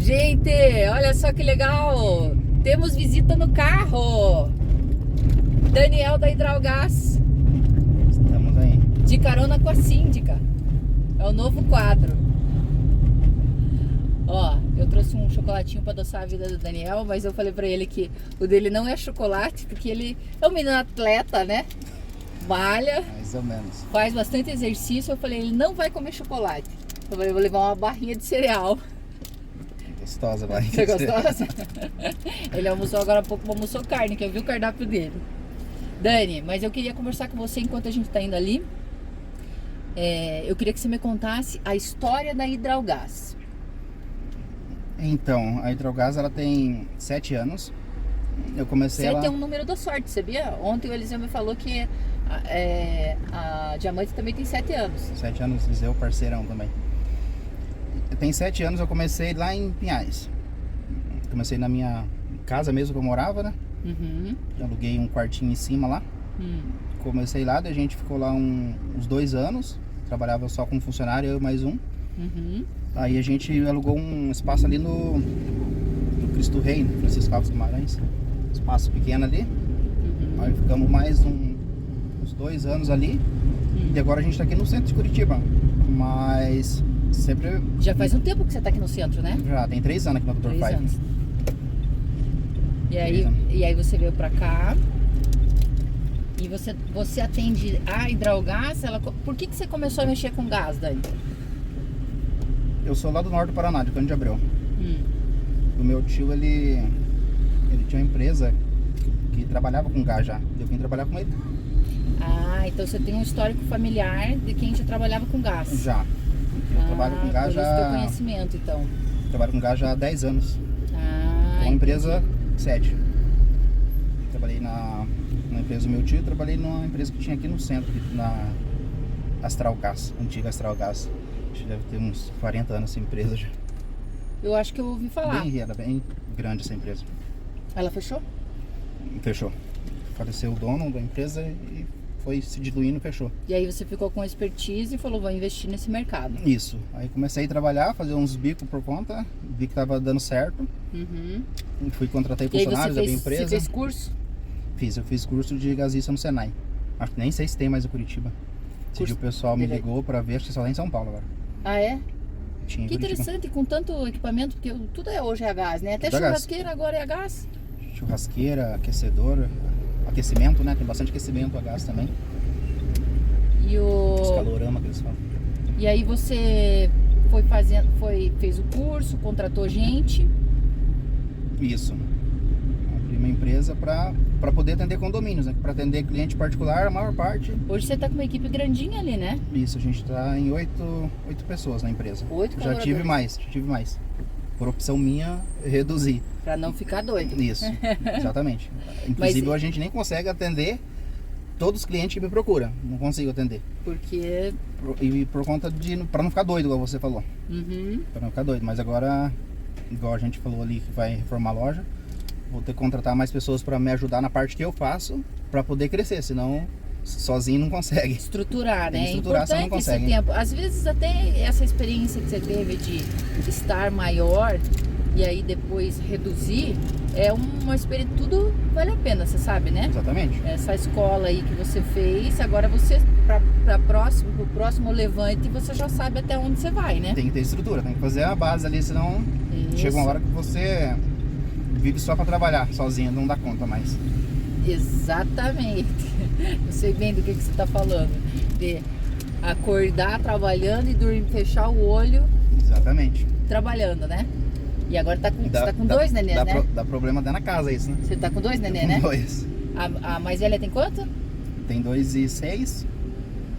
Gente, olha só que legal! Temos visita no carro! Daniel da Hidralgás, Estamos aí. de carona com a síndica. É o novo quadro. Ó, eu trouxe um chocolatinho pra adoçar a vida do Daniel, mas eu falei pra ele que o dele não é chocolate, porque ele é um menino atleta, né? Malha, Mais ou menos. faz bastante exercício. Eu falei, ele não vai comer chocolate. Eu falei, eu vou levar uma barrinha de cereal. Gostosa, vai. Você gostosa? Ele almoçou agora há pouco, almoçou carne, que eu vi o cardápio dele. Dani, mas eu queria conversar com você enquanto a gente tá indo ali. Eu queria que você me contasse a história da Hidralgás. Então, a Hidralgás, ela tem 7 anos. Eu comecei 7 ela... é um número da sorte, sabia? Ontem o Eliseu me falou que a Diamante também tem 7 anos. 7 anos, Liseu, parceirão também. Tem 7 anos, eu comecei lá em Pinhais. Comecei na minha casa mesmo que eu morava, né? Uhum. Aluguei um quartinho em cima lá. Comecei lá, daí a gente ficou lá uns 2 anos. Trabalhava só com funcionário, eu mais um. Uhum. Aí a gente alugou um espaço ali no Cristo Rei, no Francisco Alves Guimarães. Espaço pequeno ali. Uhum. Aí ficamos mais uns 2 anos ali. E agora a gente tá aqui no centro de Curitiba. Mas sempre... Já faz um tempo que você tá aqui no centro, né? Já tem 3 anos aqui no Dr. 3 Five. anos. E 3 anos. aí você veio pra cá. E você atende a Hidralgás. Por que você começou a mexer com gás, Dani? Eu sou lá do norte do Paraná, de Cândido de Abreu. O meu tio, ele tinha uma empresa que trabalhava com gás já. Eu vim trabalhar com ele. Ah, então você tem um histórico familiar de quem já trabalhava com gás. Já. Eu trabalho com gás por isso teu já... conhecimento, então. Trabalho com gás já há 10 anos. Ah, Uma empresa 7. Trabalhei na empresa do meu tio, trabalhei numa empresa que tinha aqui no centro, aqui na Astral Gás, antiga Astral Gás. Acho que deve ter uns 40 anos essa empresa já. eu acho que eu ouvi falar. Era bem grande essa empresa. Ela fechou? Fechou. Faleceu o dono da empresa e foi se diluindo e fechou. E aí você ficou com expertise e falou, vou investir nesse mercado. Isso. Aí comecei a trabalhar, fazer uns bicos por conta, vi que tava dando certo. Uhum. Fui contratar E aí funcionários da minha você empresa. fez curso? Eu fiz curso de gasista no Senai. Acho que nem sei se tem mais em Curitiba. Esse dia o pessoal me ligou pra ver, acho que só lá em São Paulo agora. Ah, é? Tinha em Que Curitiba. interessante, com tanto equipamento, porque tudo hoje é a gás, né? Até Tudo a gás. churrasqueira agora é a gás. Churrasqueira, aquecedor, aquecimento, né? Tem bastante aquecimento a gás também. E Os o... calorama que eles falam. E aí você fez o curso, contratou gente. Isso. Abri uma empresa para poder atender condomínios, né? Para atender cliente particular, a maior parte. Hoje você tá com uma equipe grandinha ali, né? Isso, a gente tá em 8 pessoas na empresa. 8 Já tive mais. Por opção minha, reduzir. Pra não ficar doido. Isso, exatamente. Inclusive, a gente nem consegue atender todos os clientes que me procuram. Não consigo atender. Porque... E por conta de... Para não ficar doido, igual você falou. Uhum. Para não ficar doido. Mas agora, igual a gente falou ali que vai reformar a loja, vou ter que contratar mais pessoas para me ajudar na parte que eu faço, para poder crescer. Senão, sozinho não consegue. Estruturar, Tem né? que estruturar, É você não importante esse consegue. tempo. Às vezes até essa experiência que você teve de estar maior e aí depois reduzir, é uma experiência, tudo vale a pena, você sabe, né? Exatamente. Essa escola aí que você fez, agora você, pro próximo levante, você já sabe até onde você vai, né? Tem que ter estrutura, tem que fazer a base ali, senão Isso. chega uma hora que você vive só para trabalhar sozinho, não dá conta mais. Exatamente. Eu sei bem do que você está falando. De acordar trabalhando e dormir, fechar o olho Exatamente. trabalhando, né? E agora você tá com 2 neném, né? Dá problema até na casa isso, né? Você tá com 2 neném, Com né? 2. A mais velha tem quanto? Tem 2 e 6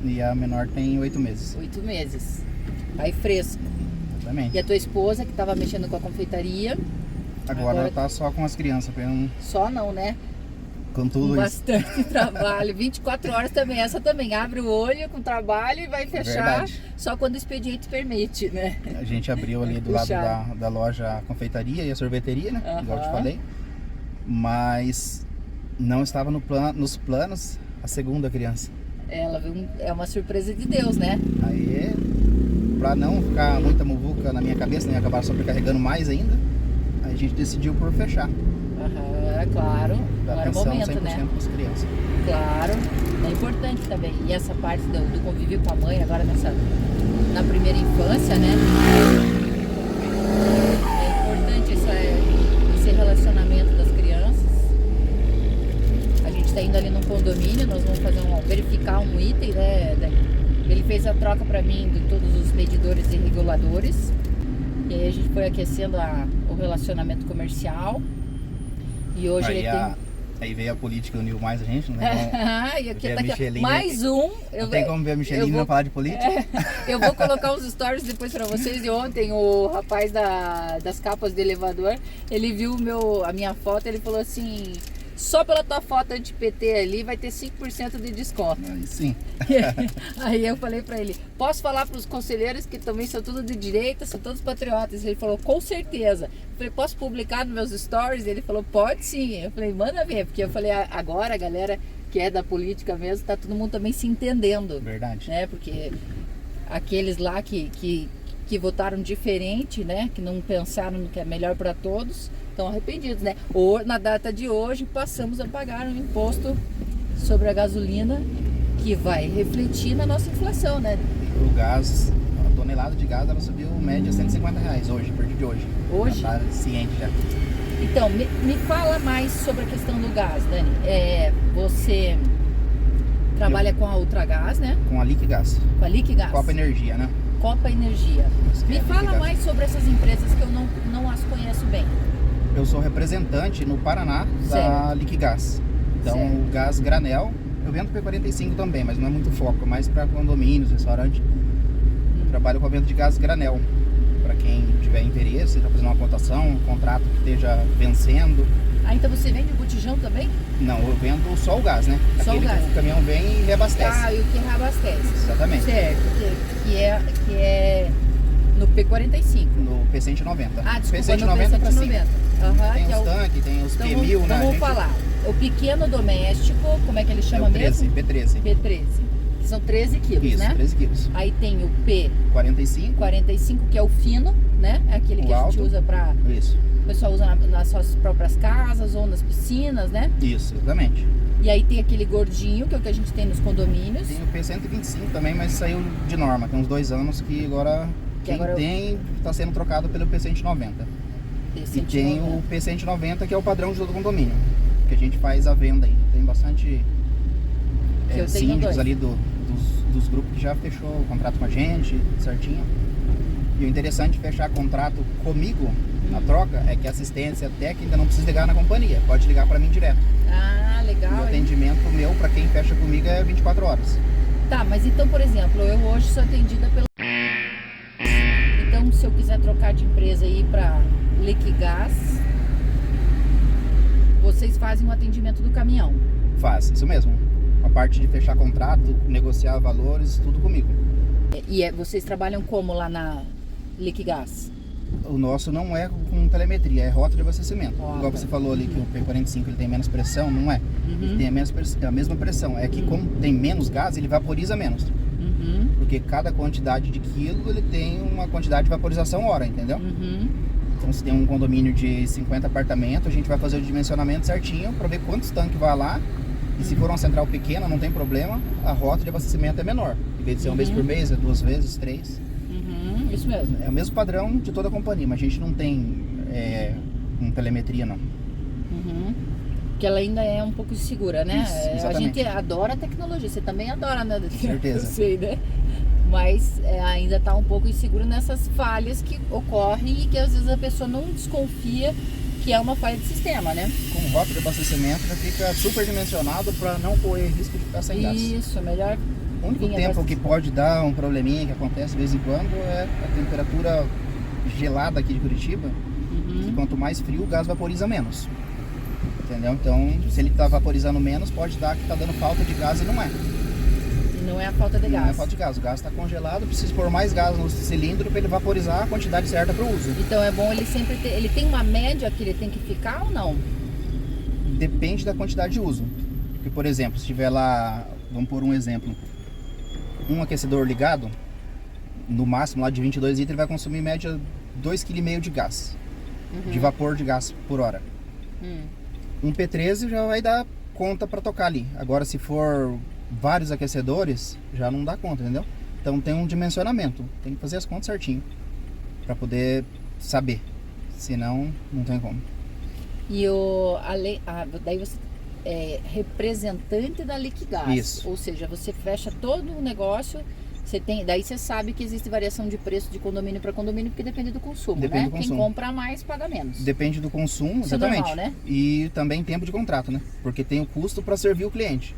e a menor tem 8 meses. 8 meses. Aí fresco. Exatamente. E a tua esposa que tava mexendo com a confeitaria? Agora ela tá só com as crianças, pegando Só não, né? com Com tudo isso. bastante trabalho. 24 horas também. Essa também abre o olho com trabalho e vai fechar Verdade. só quando o expediente permite, né? A gente abriu ali do lado Puxado. da loja a confeitaria e a sorveteria, né? Igual eu te Aham. falei. Mas não estava nos planos a segunda criança. Ela é uma surpresa de Deus, né? Aí para não ficar muita muvuca na minha cabeça, nem acabar sobrecarregando mais ainda, aí a gente decidiu por fechar. Aham, claro. Da Não era o atenção momento, 100% né? para as crianças. Claro, é importante também. E essa parte do convívio com a mãe, agora na primeira infância, né? É importante esse relacionamento das crianças. A gente está indo ali num condomínio, nós vamos verificar um item, né? Ele fez a troca para mim de todos os medidores e reguladores. E aí a gente foi aquecendo o relacionamento comercial. E hoje ele tem... Aí veio a política e uniu mais a gente, não tem E aqui tá aqui, mais um. Não tem como ver a Michelin e não falar de política. Eu vou colocar uns stories depois pra vocês. E ontem o rapaz das capas do elevador, ele viu a minha foto, ele falou assim: só pela tua foto anti-PT ali vai ter 5% de desconto. Aí sim. Aí eu falei pra ele: posso falar pros conselheiros que também são todos de direita, são todos patriotas? Ele falou: com certeza. Eu falei: posso publicar nos meus stories? Ele falou: pode sim. Eu falei: manda ver, porque eu falei: agora a galera que é da política mesmo, tá todo mundo também se entendendo. Verdade. Né? Porque aqueles lá que votaram diferente, né? Que não pensaram no que é melhor para todos, estão arrependidos, né? Na data de hoje, passamos a pagar um imposto sobre a gasolina que vai refletir na nossa inflação, né? O gás, a tonelada de gás, ela subiu média R$150 hoje, a partir de hoje. Hoje? Já tá ciente já. Então, me fala mais sobre a questão do gás, Dani. Você trabalha com a Ultragás, né? Com a Liquigás. Com a Liquigás. Copa Energia, né? Copa Energia. Me fala Liquigás. mais sobre essas empresas que eu não as conheço bem. Eu sou representante no Paraná da Liquigás. Então, Certo. o gás granel, eu vendo P45 também, mas não é muito foco, é mais para condomínios, restaurante. Eu trabalho com a venda de gás granel. Para quem tiver interesse, já fazer uma cotação, um contrato que esteja vencendo. Ah, então você vende o botijão também? Não, eu vendo só o gás, né? Só Aquele o gás. que o caminhão vem e reabastece. Ah, e o que reabastece. Exatamente. Certo, que é no P45. No P190. Ah, desculpa, P190 no pra cima. P190. Aham, Tem que é os o... tanques, tem os Então, P1000, né? vamos falar. O pequeno doméstico, como é que ele chama É o 13, mesmo? P13. P13. Que são 13 quilos, Isso, né? 13 quilos. Aí tem o P45, 45. que é o fino, né? É aquele que O a gente alto. usa pra... Isso, O pessoal usa nas suas próprias casas ou nas piscinas, né? isso, exatamente. E aí tem aquele gordinho, que é o que a gente tem nos condomínios. Tem o P125 também, mas saiu de norma. Tem uns 2 anos que agora quem agora tem está sendo trocado pelo P190. E tem o P190 que é o padrão de todo condomínio. Que a gente faz a venda aí. Tem bastante Que eu tenho síndicos dois. ali dos grupos que já fechou o contrato com a gente, certinho. E o interessante de fechar contrato comigo na troca é que a assistência técnica não precisa ligar na companhia, pode ligar para mim direto. Ah, E legal. o hein? atendimento meu para quem fecha comigo é 24 horas. Tá, mas então, por exemplo, eu hoje sou atendida pela... Então, se eu quiser trocar de empresa e ir pra Liquigás, vocês fazem o atendimento do caminhão. Faz, isso mesmo. A parte de fechar contrato, negociar valores, tudo comigo. Vocês trabalham como lá na Liquigás? O nosso não é com telemetria, é rota de abastecimento. Rota. Igual você falou ali que o P45 ele tem menos pressão, não é? Ele tem a mesma pressão. É que como tem menos gás, ele vaporiza menos. Uhum. Porque cada quantidade de quilo, ele tem uma quantidade de vaporização hora, entendeu? Uhum. Então se tem um condomínio de 50 apartamentos, a gente vai fazer o dimensionamento certinho para ver quantos tanques vai lá. E se for uma central pequena, não tem problema, a rota de abastecimento é menor. Em vez de ser uma vez por mês, é 2 vezes, 3. Uhum. Isso mesmo. É o mesmo padrão de toda a companhia, mas a gente não tem telemetria, não. Uhum. Que ela ainda é um pouco insegura, né? Isso, A exatamente. gente adora a tecnologia, você também adora, né? Certeza. Eu sei, né? Mas ainda tá um pouco inseguro nessas falhas que ocorrem e que às vezes a pessoa não desconfia que é uma falha de sistema, né? Com rota de abastecimento já fica super dimensionado para não correr risco de ficar sem gás. Isso, melhor. O único Vinha tempo bastante. que pode dar um probleminha que acontece de vez em quando é a temperatura gelada aqui de Curitiba. Uhum. E quanto mais frio, o gás vaporiza menos. Entendeu? Então, se ele está vaporizando menos, pode dar que está dando falta de gás e não é. Não é a falta de Não gás. é falta de gás. O gás está congelado, precisa pôr mais gás no cilindro para ele vaporizar a quantidade certa para o uso. Então é bom ele sempre ter. Ele tem uma média que ele tem que ficar ou não? Depende da quantidade de uso. Porque, por exemplo, se tiver lá, vamos pôr um exemplo, um aquecedor ligado, no máximo lá de 22 litros, ele vai consumir em média 2,5 kg de gás, de vapor de gás por hora. Um P13 já vai dar conta para tocar ali. Agora, se for vários aquecedores, já não dá conta, entendeu? Então tem um dimensionamento, tem que fazer as contas certinho para poder saber, senão não tem como. E daí você é representante da Liquigás. Isso. Ou seja, você fecha todo o negócio, daí você sabe que existe variação de preço de condomínio para condomínio, porque depende do consumo, Depende né? do consumo. Quem compra mais paga menos. Depende do consumo, Isso é exatamente. normal, né? E também tempo de contrato, né? Porque tem o custo para servir o cliente.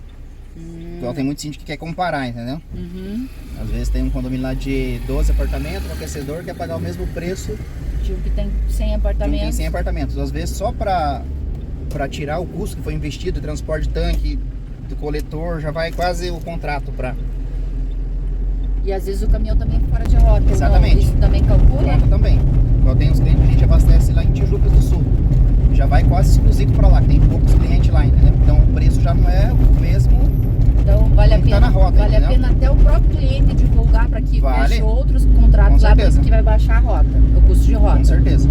Então tem muito síndico que quer comparar, entendeu? Às vezes tem um condomínio lá de 12 apartamentos, o aquecedor quer pagar o mesmo preço De um que tem 100 de um que apartamentos. tem 100 apartamentos. Às vezes só para tirar o custo que foi investido, transporte de tanque, do coletor, já vai quase o contrato para... E às vezes o caminhão também é fora de rota. Exatamente. Então, isso também calcula? Conta também. Eu tenho uns clientes que a gente abastece lá em Tijucas do Sul. Já vai quase exclusivo para lá, tem poucos clientes lá, entendeu? Então o preço já não é o mesmo. Então vale a Como tá pena, na rota, vale a entendeu? pena até o próprio cliente divulgar para que Vale. feche outros contratos Com lá, certeza. porque vai baixar a rota, o custo de rota. Com certeza.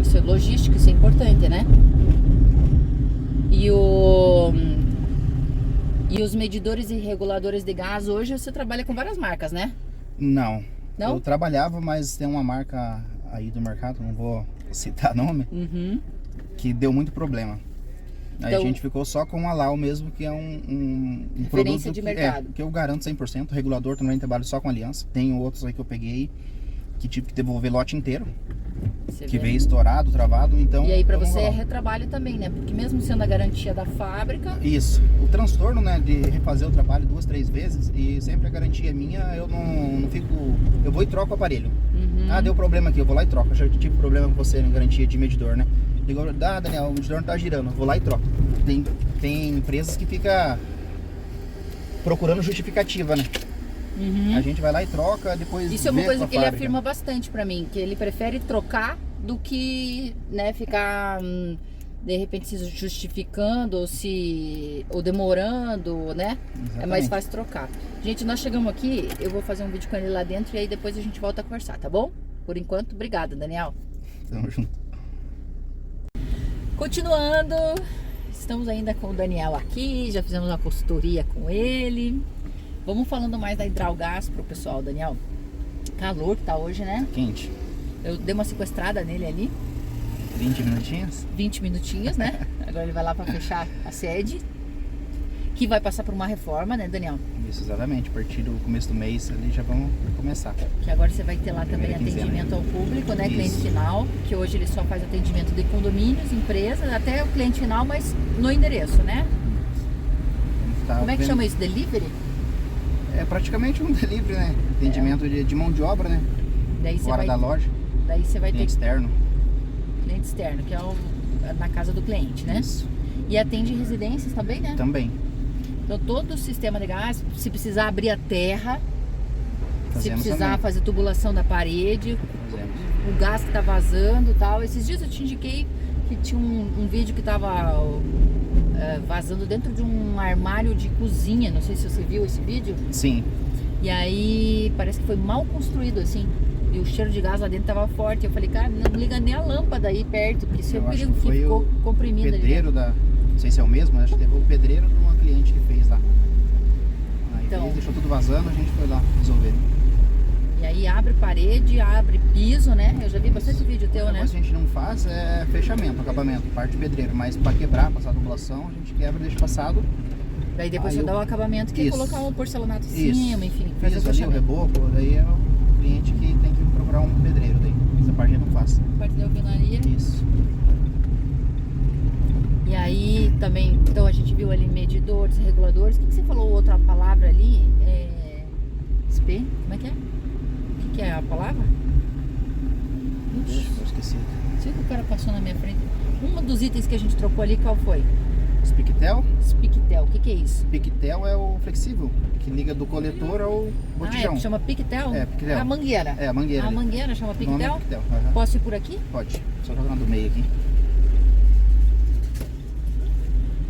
Isso é logística, isso é importante, né? E os medidores e reguladores de gás, hoje você trabalha com várias marcas, né? Não. Não? Eu trabalhava, mas tem uma marca aí do mercado, não vou citar nome, que deu muito problema. Aí Então, a gente ficou só com a Lau mesmo, que é um referência produto de mercado. que eu garanto 100%. O regulador também trabalho só com aliança. Tem outros aí que eu peguei que tive que devolver lote inteiro, você que vê. veio estourado, travado, então... E aí pra vamos você é lá. retrabalho também, né? Porque mesmo sendo a garantia da fábrica, Isso. O transtorno, né, de refazer o trabalho 2, 3 vezes, e sempre a garantia é minha, eu não fico... Eu vou e troco o aparelho. Ah, deu problema aqui, eu vou lá e troco. Eu já tive problema com você em garantia de medidor, né? Digo, Daniel, o medidor não tá girando, eu vou lá e troco. Tem empresas que fica procurando justificativa, né? A gente vai lá e troca, depois isso é uma vê coisa com a que ele fábrica. afirma bastante pra mim, que ele prefere trocar do que, né, ficar de repente se justificando ou demorando, né? É mais Exatamente. fácil trocar. Gente, nós chegamos aqui, eu vou fazer um vídeo com ele lá dentro e aí depois a gente volta a conversar, tá bom? Por enquanto, obrigada, Daniel. Tamo junto. Continuando, estamos ainda com o Daniel aqui, já fizemos uma consultoria com ele. Vamos falando mais da Hidralgás pro pessoal, Daniel. Calor que tá hoje, né? Quente. Eu dei uma sequestrada nele ali, 20 minutinhos? 20 minutinhos, né? Agora ele vai lá para fechar a sede, que vai passar por uma reforma, né, Daniel? Isso, exatamente. A partir do começo do mês ali já vamos começar. Que agora você vai ter lá também Primeira quinzena. atendimento ao público, né? Isso. Cliente final, que hoje ele só faz atendimento de condomínios, empresas, até o cliente final, mas no endereço, né? Vamos tá Como é que vendo- chama isso? Delivery? É praticamente um delivery, né? Atendimento de mão de obra, né? Daí você Fora vai, da loja, daí você vai ter cliente externo. cliente externo, que é na casa do cliente, né? Isso. E atende residências também, né? Também. Então todo o sistema de gás, se precisar abrir a terra, se Fazemos precisar também. fazer tubulação da parede, Fazemos. o gás que tá vazando e tal. Esses dias eu te indiquei que tinha um vídeo que tava vazando dentro de um armário de cozinha. Não sei se você viu esse vídeo. Sim. E aí parece que foi mal construído assim. E o cheiro de gás lá dentro tava forte. Eu falei, cara, não liga nem a lâmpada aí perto, porque isso é Eu o acho perigo que que foi ficou o comprimido ali. pedreiro da... Não sei se é o mesmo, acho que teve o pedreiro de uma cliente que fez lá. Aí Então. veio, deixou tudo vazando, a gente foi lá resolver. E aí abre parede, abre piso, né? Eu já vi bastante vídeo teu, O né? negócio que a gente não faz é fechamento, acabamento, parte pedreiro. Mas para quebrar, passar a tubulação, a gente quebra e deixa passado. Daí depois Aí você eu- dá o acabamento, que é Isso. colocar um porcelanato em Isso. cima, enfim, fazer o Isso ali, o fechamento. reboco, daí é o cliente que tem que procurar um pedreiro daí. Essa parte a gente não faz. Parte da alvenaria. Isso. E aí também, então a gente viu ali medidores, reguladores. O que você falou outra palavra ali? SP? Como é que é? O que é a palavra? Deixa eu esqueci. Sei que o cara passou na minha frente. Um dos itens que a gente trocou ali, qual foi? Spicktel. Spicktel. O que é isso? Spicktel é o flexível, que liga do coletor ao botijão. chama Piquetel? É, Piquetel. É a mangueira. É, a mangueira. A mangueira chama O nome é Piquetel? Piquetel. Aham. Posso ir por aqui? Pode. Só jogar do meio aqui.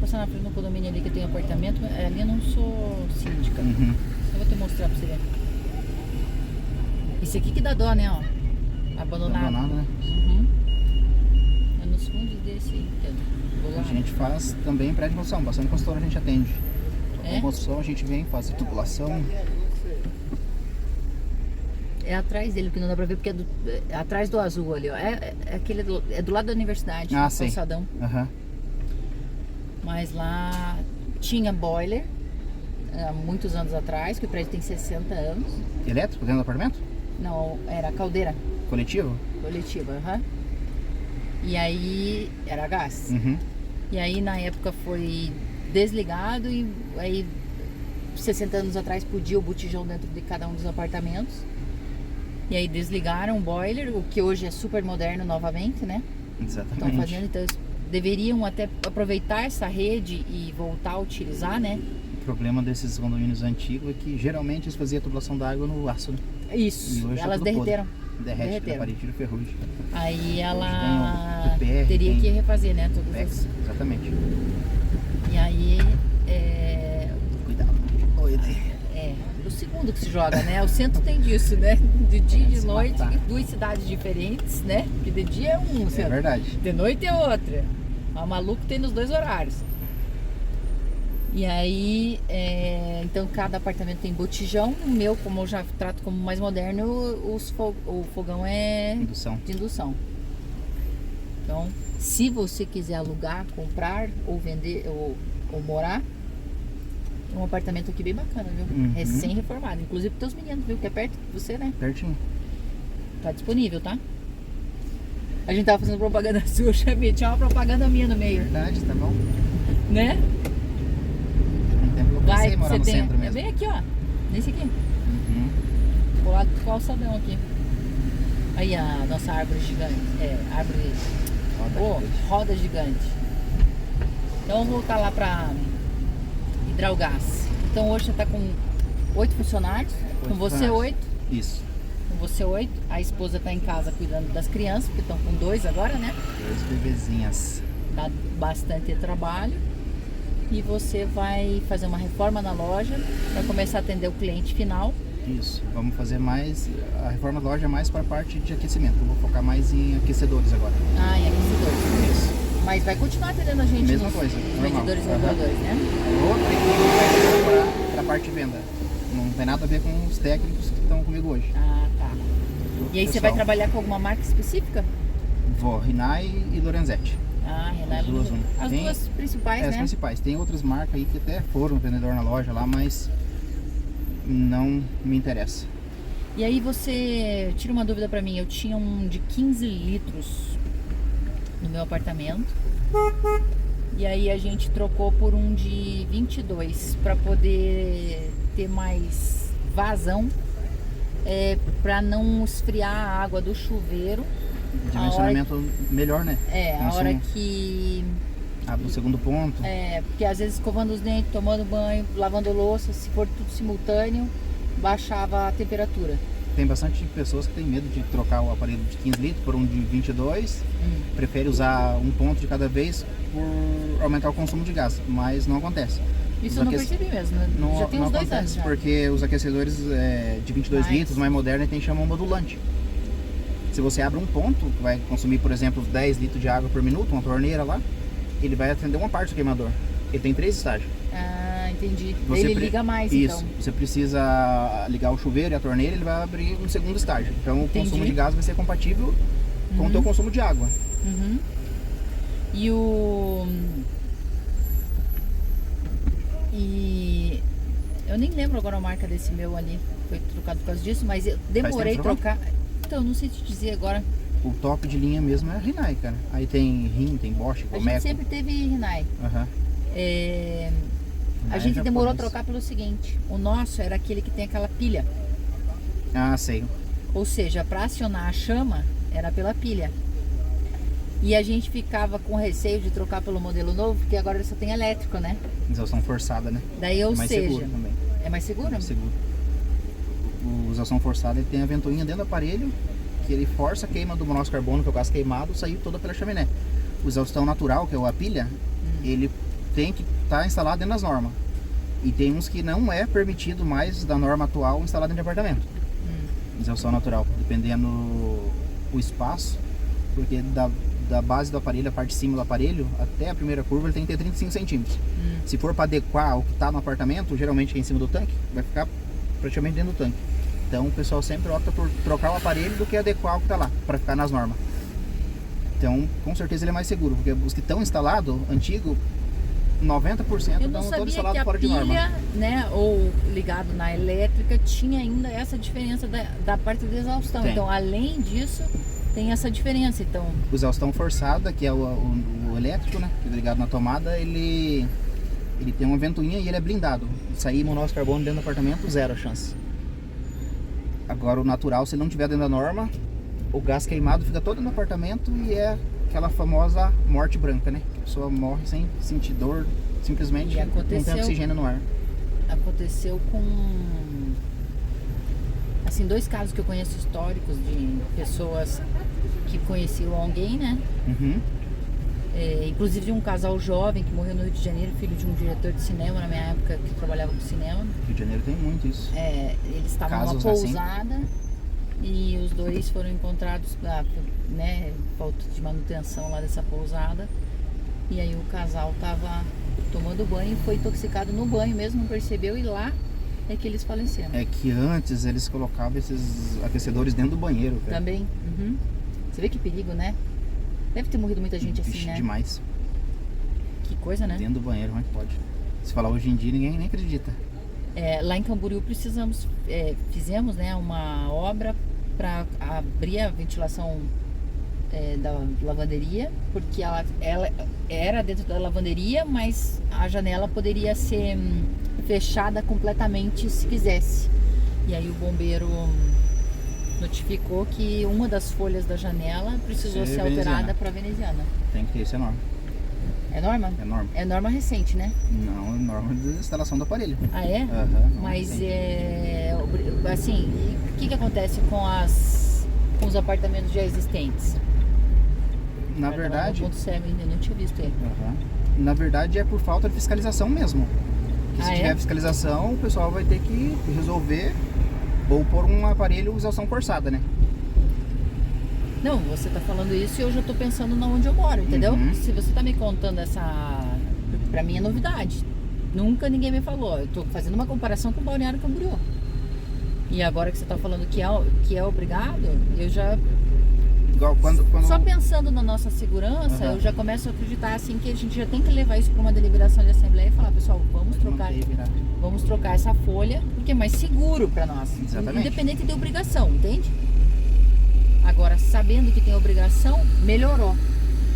Passar na frente do condomínio ali que eu tenho apartamento. Ali eu não sou síndica. Uhum. Eu vou te mostrar pra você ver. Esse aqui que dá dó, né, ó. Abandonado. Abandonado, né? Uhum. É nos fundos desse aí, A gente faz também prédio de construção, bastante consultora a gente atende. É? Com construção a gente vem, faz tubulação. É atrás dele, que não dá pra ver, porque é atrás do azul ali, ó. É aquele é do lado da universidade, Ah, no sei. calçadão. Aham. Mas lá tinha boiler, há muitos anos atrás, que o prédio tem 60 anos. Elétrico dentro do apartamento? Não, era caldeira Coletivo? coletiva, aham. E aí era gás. Uhum. E aí na época foi desligado e aí 60 anos atrás podia o botijão dentro de cada um dos apartamentos. E aí desligaram o boiler, o que hoje é super moderno novamente, né? Estão Exatamente. fazendo, então eles deveriam até aproveitar essa rede e voltar a utilizar, né? O problema desses condomínios antigos é que geralmente eles faziam a tubulação da água no aço, né? Isso, E hoje é elas tudo derreteram. Derrete da parede de ferrugem. Aí ela Hoje tem o IPR, teria tem que refazer, né? Todas PEX, exatamente. E aí Cuidado. Doido. o segundo que se joga, né? O centro tem disso, né? De dia e de Se noite, matar. em duas cidades diferentes, né? Porque de dia é um, É verdade. de noite é outra. O maluco tem nos dois horários. E aí, então cada apartamento tem botijão. O meu, como eu já trato como mais moderno, o fogão é Indução. de indução. Então, se você quiser alugar, comprar ou vender ou morar, é um apartamento aqui bem bacana, viu? Uhum. Recém-reformado. Inclusive para os meninos, viu? Que é perto de você, né? Pertinho. Tá disponível, tá? A gente tava fazendo propaganda sua, Xabi. Tinha uma propaganda minha no meio, Verdade, tá bom. né? Um tempo que eu pensei em morar no centro É mesmo. bem aqui, ó. Nesse aqui. Uhum. Do lado do calçadão aqui. Aí a nossa árvore gigante. Árvore. Roda gigante. Roda gigante. Então vamos voltar lá pra Hidralgás. Então hoje você tá com 8 funcionários. Com você funcionários. 8. Isso. Com você 8. A esposa tá em casa cuidando das crianças, porque estão com 2 agora, né? 2 bebezinhas. Dá bastante trabalho. E você vai fazer uma reforma na loja para começar a atender o cliente final. Isso. Vamos fazer mais. A reforma da loja é mais para a parte de aquecimento. Eu vou focar mais em aquecedores agora. Ah, e aquecedores. Isso. Mas vai continuar atendendo a gente Mesma nos coisa, normal. medidores e Aham. reguladores, né? Outra equipe vai para a parte de venda. Não tem nada a ver com os técnicos que estão comigo hoje. Ah, tá. E aí você vai trabalhar com alguma marca específica? Vou, Rinnai e Lorenzetti. Ah, Renan. As duas, As tem- duas principais, As né? principais. Tem outras marcas aí que até foram vendedor na loja lá, mas não me interessa. E aí você tira uma dúvida pra mim. Eu tinha um de 15 litros no meu apartamento. E aí a gente trocou por um de 22 para poder ter mais vazão, para não esfriar a água do chuveiro. Dimensionamento melhor, né? A Consumo. hora que Abre o segundo ponto. porque às vezes escovando os dentes, tomando banho, lavando louça, se for tudo simultâneo, baixava a temperatura. Tem bastante pessoas que têm medo de trocar o aparelho de 15 litros por um de 22. Prefere usar um ponto de cada vez por aumentar o consumo de gás, mas não acontece. Isso Os eu não aquece- percebi mesmo, né? Já tem uns 2 anos já. porque os aquecedores de 22 Mais. litros mais modernos tem chamam modulante. Se você abre um ponto, que vai consumir, por exemplo, 10 litros de água por minuto, uma torneira lá, ele vai atender uma parte do queimador. Ele tem 3 estágios. Ah, entendi. Você Ele pre- liga mais, Isso, então. você precisa ligar o chuveiro e a torneira, ele vai abrir um segundo estágio. Então o consumo de gás vai ser compatível com o teu consumo de água. Uhum. E eu nem lembro agora a marca desse meu ali. Foi trocado por causa disso, mas eu demorei a tempo trocou? trocar. Então, não sei te dizer agora. O top de linha mesmo é a Rinnai, cara. Aí tem Rin, tem Bosch, A gente Comeco. sempre teve Rinnai. Aham. A Rinnai gente é demorou a japonês. trocar pelo seguinte: o nosso era aquele que tem aquela pilha. Ah, sei. Ou seja, para acionar a chama era pela pilha. E a gente ficava com receio de trocar pelo modelo novo, porque agora ele só tem elétrico, né? Exaustão forçada, né? Daí, ou Mais seja, seguro também. é mais seguro? Mais seguro. O exaustão forçada ele tem a ventoinha dentro do aparelho, que ele força a queima do monóxido de carbono, que é o gás queimado, sair toda pela chaminé. O exaustão natural, que é a pilha, ele tem que estar instalado dentro das normas. E tem uns que não é permitido mais da norma atual instalado dentro de apartamento. Exaustão natural, dependendo o espaço, porque da base do aparelho, a parte de cima do aparelho, até a primeira curva, ele tem que ter 35 centímetros. Se for para adequar ao que está no apartamento, geralmente é em cima do tanque, vai ficar praticamente dentro do tanque. Então o pessoal sempre opta por trocar o aparelho do que adequar ao que está lá, para ficar nas normas. Então, com certeza ele é mais seguro, porque os que estão instalados, antigo, 90% estão todos instalados fora de norma. Eu não sabia que a pilha, né, ou ligado na elétrica, tinha ainda essa diferença da parte da exaustão. Tem. Então, além disso, tem essa diferença. Então, O exaustão forçada, que é o elétrico, né, que é ligado na tomada, ele tem uma ventoinha e ele é blindado. Sair monóxido de carbono dentro do apartamento, zero a chance. Agora o natural, se ele não tiver dentro da norma, o gás queimado fica todo no apartamento e é aquela famosa morte branca, né? Que a pessoa morre sem sentir dor, simplesmente não tem oxigênio no ar. aconteceu com, assim, 2 casos que eu conheço históricos de pessoas que conheciam alguém, né? Uhum. Inclusive de um casal jovem que morreu no Rio de Janeiro, filho de um diretor de cinema, na minha época que trabalhava com cinema. Rio de Janeiro tem muito isso. Eles estavam numa pousada e os 2 foram encontrados, né, falta de manutenção lá dessa pousada. E aí o casal estava tomando banho e foi intoxicado no banho mesmo, não percebeu, e lá é que eles faleceram. É que antes eles colocavam esses aquecedores dentro do banheiro, cara. Também. Uhum. Você vê que perigo, né? Deve ter morrido muita gente assim, né? Demais. Que coisa, né? Dentro do banheiro, como é que pode? Se falar hoje em dia, ninguém nem acredita. Lá em Camboriú fizemos, né, uma obra para abrir a ventilação da lavanderia, porque ela era dentro da lavanderia, mas a janela poderia ser fechada completamente se quisesse. E aí o bombeiro notificou que uma das folhas da janela precisou ser alterada para veneziana. Tem que ter, isso é norma. É norma? É norma. É norma recente, né? Não, é norma de instalação do aparelho. Ah, é? Uhum, mas assim, o que acontece com os apartamentos já existentes? Na verdade... Ponto cego, ainda não tinha visto ele. Na verdade é por falta de fiscalização mesmo. Que se tiver fiscalização, o pessoal vai ter que resolver ou pôr um aparelho exaustão forçada, né? Não, você tá falando isso e eu já tô pensando na onde eu moro, entendeu? Uhum. Se você tá me contando pra mim é novidade. Nunca ninguém me falou. Eu tô fazendo uma comparação com o Balneário Camboriú. E agora que você tá falando que é obrigado, eu já... Igual quando... Só pensando na nossa segurança, eu já começo a acreditar assim que a gente já tem que levar isso para uma deliberação de assembleia e falar, pessoal, vamos trocar essa folha, porque é mais seguro para nós. Exatamente. Independente de obrigação, entende? Agora, sabendo que tem obrigação, melhorou.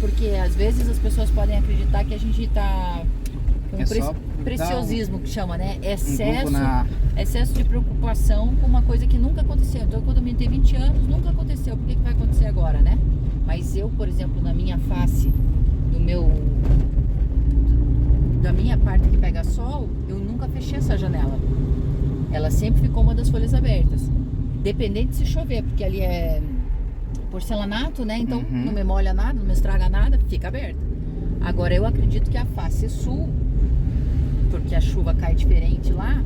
Porque às vezes as pessoas podem acreditar que a gente está com preciosismo, que chama, né? Excesso de preocupação com uma coisa que nunca aconteceu. Então, quando eu tenho 20 anos, nunca aconteceu. Por que vai acontecer agora, né? Mas eu, por exemplo, na minha face, da minha parte que pega sol, eu nunca fechei essa janela. Ela sempre ficou uma das folhas abertas. Dependente se chover, porque ali é porcelanato, né? Então não me molha nada, não me estraga nada, fica aberta. Agora eu acredito que a face sul, porque a chuva cai diferente lá,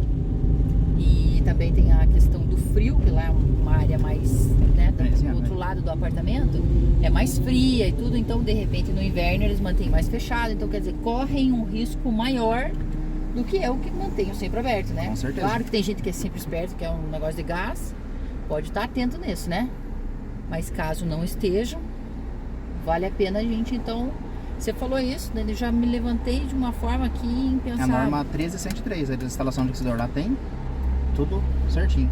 e também tem a questão do frio, que lá é uma área mais, né, do outro lado do apartamento, é mais fria e tudo, então de repente no inverno eles mantêm mais fechado, então quer dizer, correm um risco maior do que eu que mantenho sempre aberto, né? Com certeza. Claro que tem gente que é sempre esperto, que é um negócio de gás, pode estar atento nisso, né? Mas caso não estejam, vale a pena a gente, então... Você falou isso, né? Eu já me levantei de uma forma aqui impensável. A norma 13103, a instalação de aquecedor lá tem tudo certinho.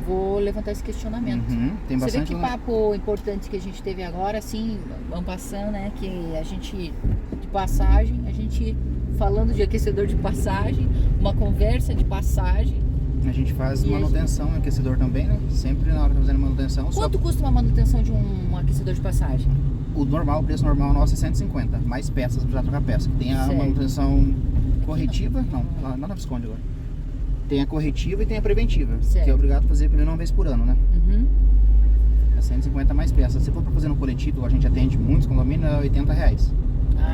Vou levantar esse questionamento. Tem bastante. Você vê que papo importante que a gente teve agora, assim, vamos passando, né? Que a gente, de passagem, a gente falando de aquecedor de passagem, uma conversa de passagem. A gente faz manutenção em aquecedor também, né? Sempre na hora de fazer manutenção. Quanto custa uma manutenção de um aquecedor de passagem? O preço normal nosso é 150, mais peças, pra trocar peça. Tem a manutenção corretiva, não, lá na Visconde agora. Tem a corretiva e tem a preventiva, que é obrigado a fazer pelo menos uma vez por ano, né? É 150 mais peças. Se for pra fazer no coletivo, a gente atende muitos condomínios, é R$80.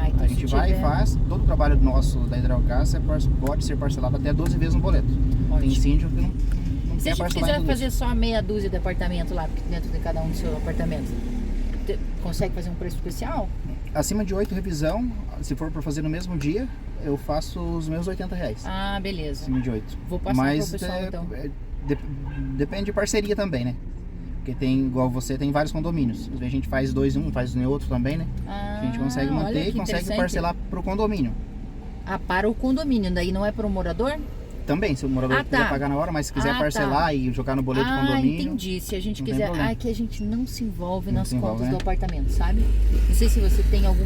Então a gente vai e faz, todo o trabalho nosso da Hidrogás pode ser parcelado até 12 vezes no boleto. Ótimo. Tem síndico que não Se a gente parcelagem quiser tudo fazer isso. só meia dúzia de apartamento lá dentro de cada um dos seus apartamentos, consegue fazer um preço especial? Acima de 8 revisão, se for para fazer no mesmo dia, eu faço os meus R$80. Ah, beleza. Acima de 8. Vou passar Mas pro pessoal, então. Depende de parceria também, né? Porque tem, igual você, tem vários condomínios. Às vezes a gente faz dois em um, faz em outro também, né? Ah, A gente consegue olha manter que e consegue interessante. parcelar pro condomínio. Ah, para o condomínio, daí não é para o morador? Também, se o morador Ah, quiser tá. pagar na hora, mas se quiser Ah, parcelar tá. e jogar no boleto do Ah, condomínio. entendi. Se a gente não tem quiser. problema. Ah, que a gente não se envolve Não nas se envolve, contas né? do apartamento, sabe? Não sei se você tem algum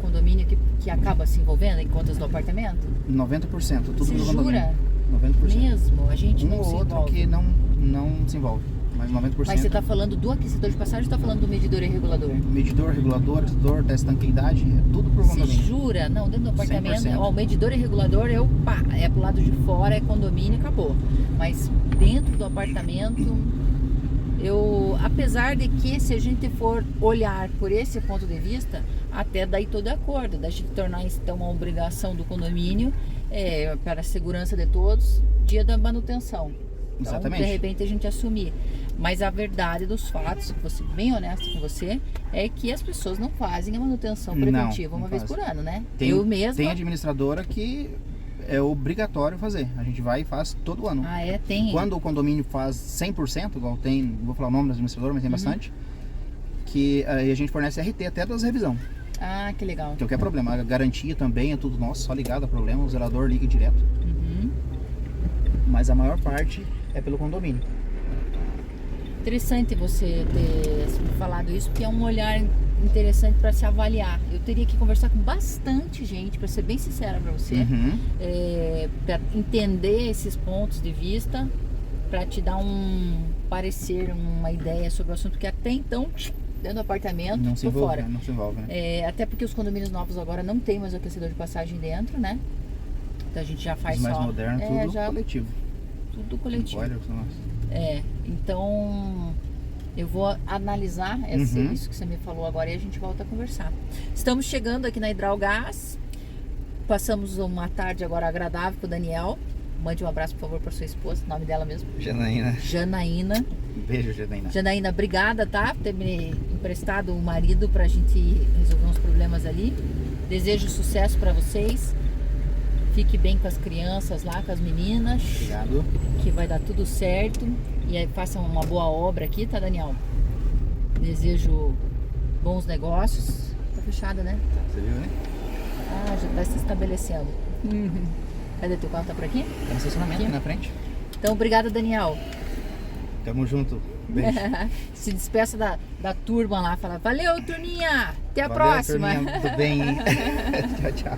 condomínio que acaba se envolvendo em contas do apartamento. 90%, tudo Você do jura? condomínio. 90%. Mesmo? A gente Um não ou se outro envolve. que não se envolve. Mas 90%. Mas você está falando do aquecedor de passagem ou está falando do medidor e regulador? Medidor, regulador, aquecedor, teste de tanqueidade, é tudo por Você condomínio. jura? Não, dentro do apartamento, 100%. ó, o medidor e regulador é pro lado de fora, é condomínio e acabou. Mas dentro do apartamento, apesar de que se a gente for olhar por esse ponto de vista, até daí todo acordo, da gente tornar isso então uma obrigação do condomínio para a segurança de todos, dia da manutenção. Então, Exatamente. de repente a gente assumir. Mas a verdade dos fatos, vou ser bem honesto com você, é que as pessoas não fazem a manutenção preventiva Não uma vez por fazem. ano, né? Tem, Eu mesma. tem administradora que é obrigatório fazer. A gente vai e faz todo ano. Ah, tem. Quando o condomínio faz 100%, igual tem, não vou falar o nome da administradora, mas tem bastante, que aí a gente fornece RT até das revisão. Ah, que legal. Qualquer problema. A garantia também é tudo nosso, só ligado a problema, o zelador liga direto. Uhum. Mas a maior parte é pelo condomínio. Interessante você ter falado isso, porque é um olhar interessante para se avaliar. Eu teria que conversar com bastante gente, para ser bem sincera para você, Uhum. para entender esses pontos de vista, para te dar um parecer, uma ideia sobre o assunto, que até então, dentro do apartamento, Não se tô envolve, fora. né? Não se envolve, né? Até porque os condomínios novos agora não tem mais o aquecedor de passagem dentro, né? Então a gente já faz Os mais só... modernos, tudo já coletivo. tudo coletivo. Boiler, nossa. Então eu vou analisar isso que você me falou agora e a gente volta a conversar. Estamos chegando aqui na Hidralgás. Passamos uma tarde agora agradável com o Daniel. Mande um abraço, por favor, para sua esposa, o nome dela mesmo. Janaína. Janaína. Beijo, Janaína. Janaína, obrigada, tá? Por ter me emprestado o marido pra gente resolver uns problemas ali. Desejo sucesso para vocês. Fique bem com as crianças lá, com as meninas. Obrigado. Que vai dar tudo certo. E aí façam uma boa obra aqui, tá, Daniel? Desejo bons negócios. Tá fechado, né? Você viu, né? Ah, já tá se estabelecendo. Cadê teu carro? Tá por aqui? Tá no estacionamento Aqui. aqui na frente. Então, obrigada, Daniel. Tamo junto. Beijo. Se despeça da turma lá. Fala, valeu, turminha. Até a Valeu, próxima. turminha. Tudo bem? Tchau, tchau.